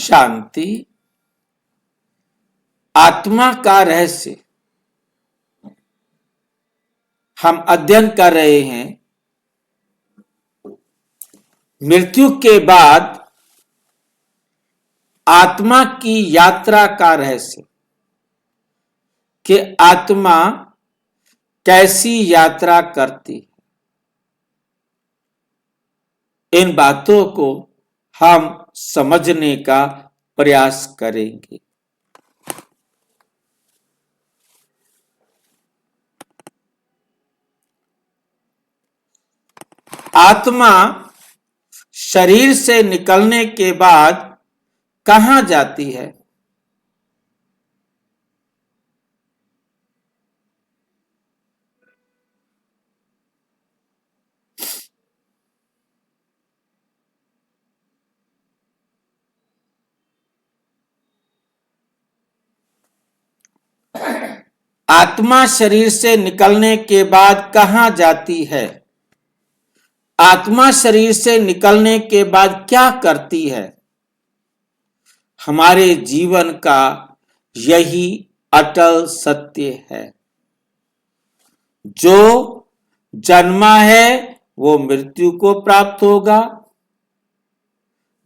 शांति, आत्मा का रहस्य हम अध्ययन कर रहे हैं। मृत्यु के बाद आत्मा की यात्रा का रहस्य कि आत्मा कैसी यात्रा करती है, इन बातों को हम समझने का प्रयास करेंगे। आत्मा शरीर से निकलने के बाद कहां जाती है? आत्मा शरीर से निकलने के बाद कहां जाती है? आत्मा शरीर से निकलने के बाद क्या करती है? हमारे जीवन का यही अटल सत्य है। जो जन्मा है वो मृत्यु को प्राप्त होगा।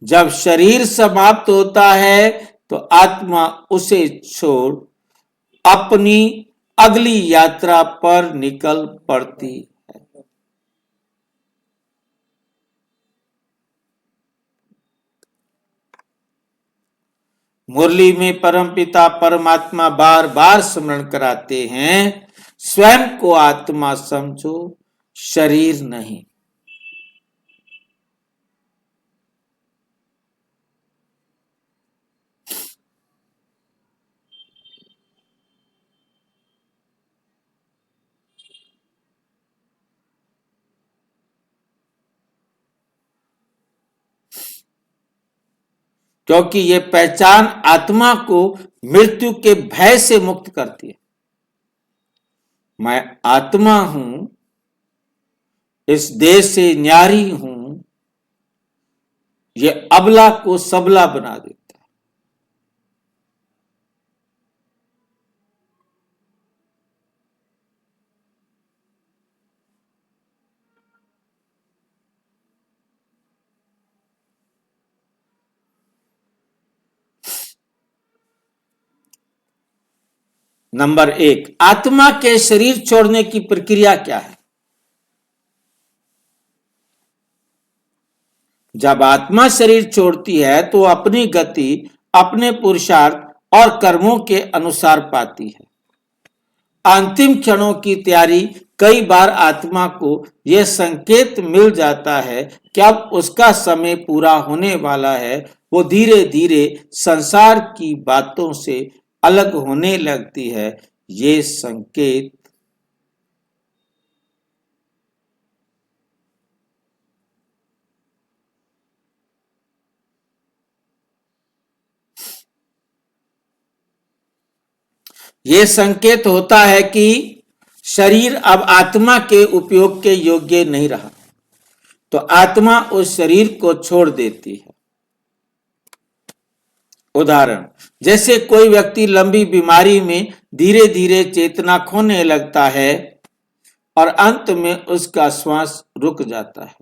जब शरीर समाप्त होता है तो आत्मा उसे छोड़ अपनी अगली यात्रा पर निकल पड़ती है। मुरली में परमपिता परमात्मा बार बार स्मरण कराते हैं, स्वयं को आत्मा समझो, शरीर नहीं। क्योंकि ये पहचान आत्मा को मृत्यु के भय से मुक्त करती है। मैं आत्मा हूं, इस देह से न्यारी हूं, ये अबला को सबला बना देता है। नंबर 1, आत्मा के शरीर छोड़ने की प्रक्रिया क्या है? जब आत्मा शरीर छोड़ती है तो अपनी गति अपने पुरुषार्थ और कर्मों के अनुसार पाती है। अंतिम क्षणों की तैयारी कई बार आत्मा को यह संकेत मिल जाता है कि अब उसका समय पूरा होने वाला है। वो धीरे धीरे संसार की बातों से अलग होने लगती है। ये संकेत होता है कि शरीर अब आत्मा के उपयोग के योग्य नहीं रहा, तो आत्मा उस शरीर को छोड़ देती है। उदाहरण, जैसे कोई व्यक्ति लंबी बीमारी में धीरे धीरे चेतना खोने लगता है और अंत में उसका श्वास रुक जाता है।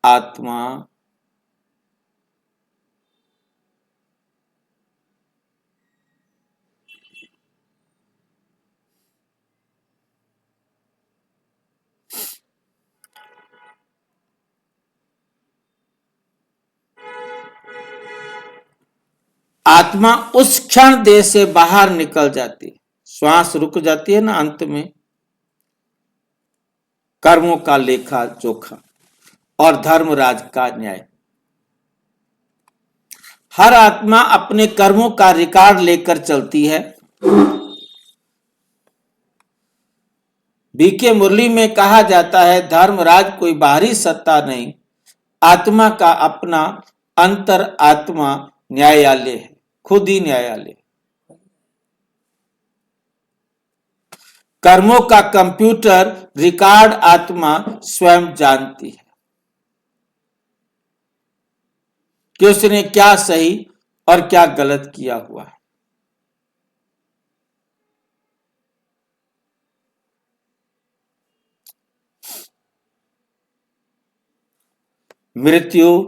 आत्मा आत्मा उस क्षण देह से बाहर निकल जाती है। श्वास रुक जाती है ना, अंत में कर्मों का लेखा जोखा और धर्मराज का न्याय। हर आत्मा अपने कर्मों का रिकॉर्ड लेकर चलती है। बीके मुरली में कहा जाता है, धर्मराज कोई बाहरी सत्ता नहीं, आत्मा का अपना अंतर आत्मा न्यायालय है, खुद ही न्यायालय। कर्मों का कंप्यूटर रिकॉर्ड आत्मा स्वयं जानती है। कि उसने क्या सही और क्या गलत किया हुआ है। मृत्यु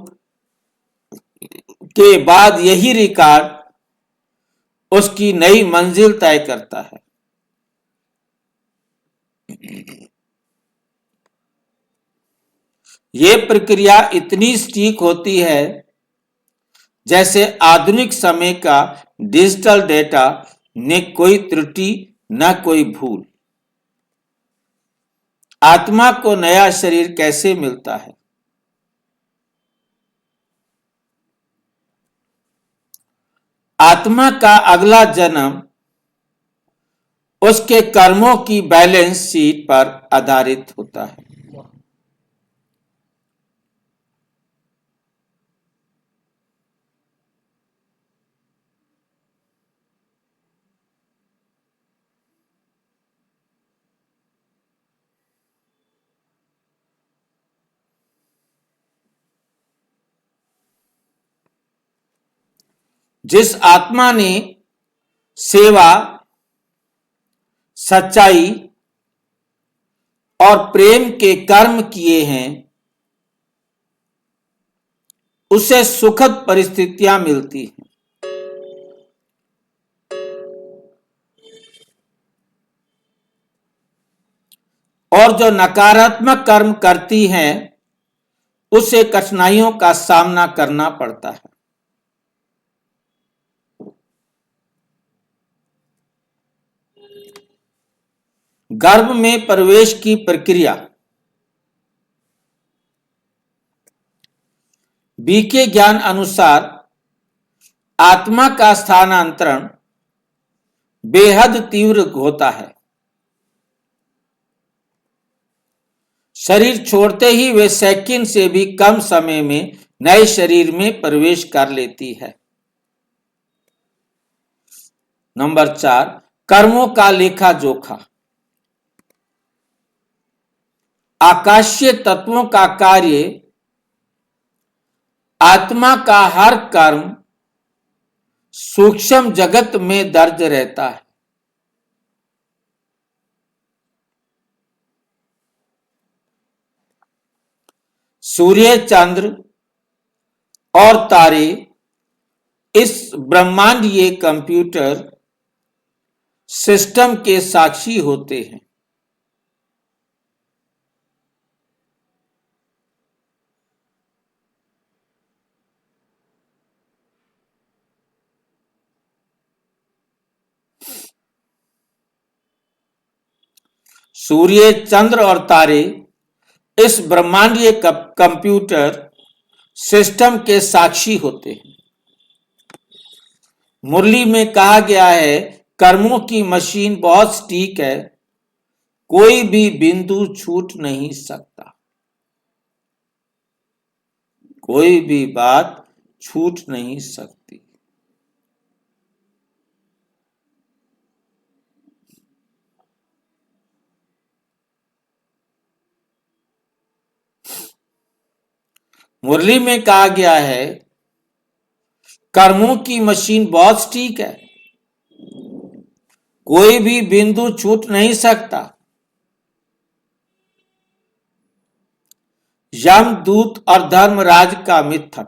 के बाद यही रिकॉर्ड उसकी नई मंजिल तय करता है। ये प्रक्रिया इतनी सटीक होती है जैसे आधुनिक समय का डिजिटल डेटा में कोई त्रुटि न कोई भूल। आत्मा को नया शरीर कैसे मिलता है? आत्मा का अगला जन्म उसके कर्मों की बैलेंस शीट पर आधारित होता है। जिस आत्मा ने सेवा, सच्चाई और प्रेम के कर्म किए हैं, उसे सुखद परिस्थितियां मिलती हैं। और जो नकारात्मक कर्म करती हैं, उसे कठिनाइयों का सामना करना पड़ता है। गर्भ में प्रवेश की प्रक्रिया। बीके ज्ञान अनुसार आत्मा का स्थानांतरण बेहद तीव्र होता है। शरीर छोड़ते ही वे सेकंड से भी कम समय में नए शरीर में प्रवेश कर लेती है। नंबर 4, कर्मों का लेखा जोखा। आकाशीय तत्वों का कार्य आत्मा का हर कर्म सूक्ष्म जगत में दर्ज रहता है। सूर्य, चंद्र और तारे इस ब्रह्मांडीय कंप्यूटर सिस्टम के साक्षी होते हैं। सूर्य, चंद्र और तारे इस ब्रह्मांडीय कंप्यूटर सिस्टम के साक्षी होते हैं। मुरली में कहा गया है, कर्मों की मशीन बहुत सटीक है, कोई भी बिंदु छूट नहीं सकता, कोई भी बात छूट नहीं सकती। मुरली में कहा गया है, कर्मों की मशीन बहुत सटीक है, कोई भी बिंदु छूट नहीं सकता। यमदूत और धर्मराज का मिथक।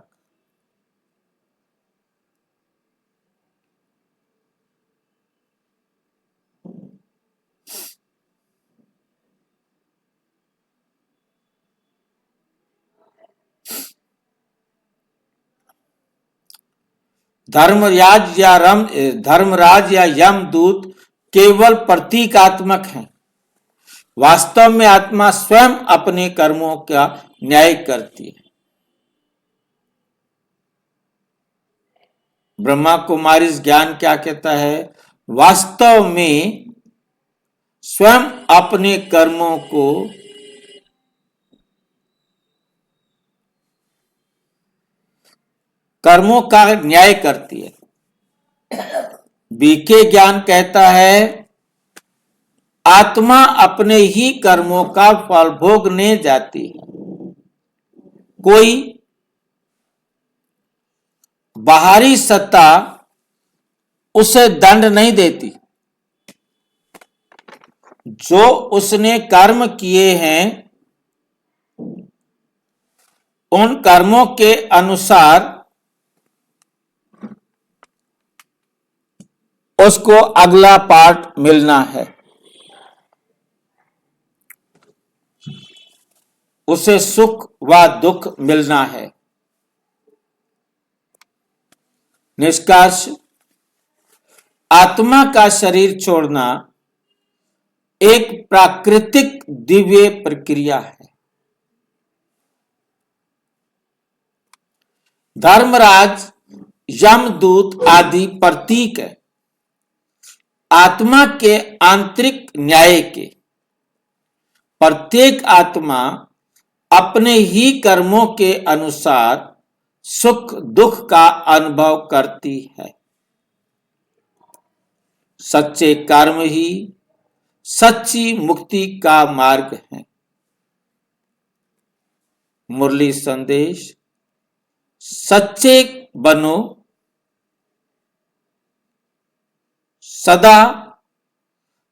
धर्मराज या यमदूत केवल प्रतीकात्मक हैं। वास्तव में आत्मा स्वयं अपने कर्मों का न्याय करती है। ब्रह्मा कुमारी ज्ञान क्या कहता है? वास्तव में स्वयं अपने कर्मों को कर्मों का न्याय करती है। बीके ज्ञान कहता है, आत्मा अपने ही कर्मों का फल भोगने जाती है। कोई बाहरी सत्ता उसे दंड नहीं देती। जो उसने कर्म किए हैं उन कर्मों के अनुसार उसको अगला पार्ट मिलना है। उसे सुख व दुख मिलना है। निष्कर्ष, आत्मा का शरीर छोड़ना एक प्राकृतिक दिव्य प्रक्रिया है। धर्मराज, यमदूत आदि प्रतीक है आत्मा के आंतरिक न्याय के। प्रत्येक आत्मा अपने ही कर्मों के अनुसार सुख दुख का अनुभव करती है। सच्चे कर्म ही सच्ची मुक्ति का मार्ग है। मुरली संदेश, सच्चे बनो, सदा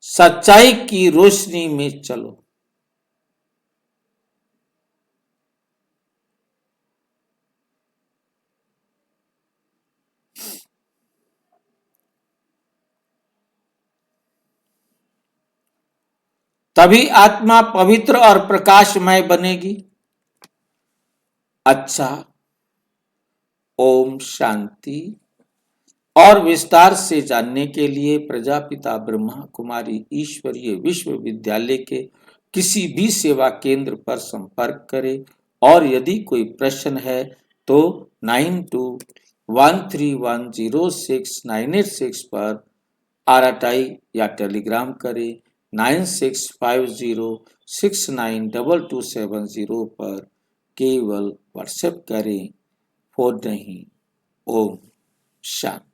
सच्चाई की रोशनी में चलो। तभी आत्मा पवित्र और प्रकाशमय बनेगी। अच्छा, ओम शांति। और विस्तार से जानने के लिए प्रजापिता ब्रह्मा कुमारी ईश्वरीय विश्वविद्यालय के किसी भी सेवा केंद्र पर संपर्क करें। और यदि कोई प्रश्न है तो 9213106986 पर RTI या टेलीग्राम करें। 9650692270 पर केवल व्हाट्सएप करें। फोन नहीं। ओम शांति।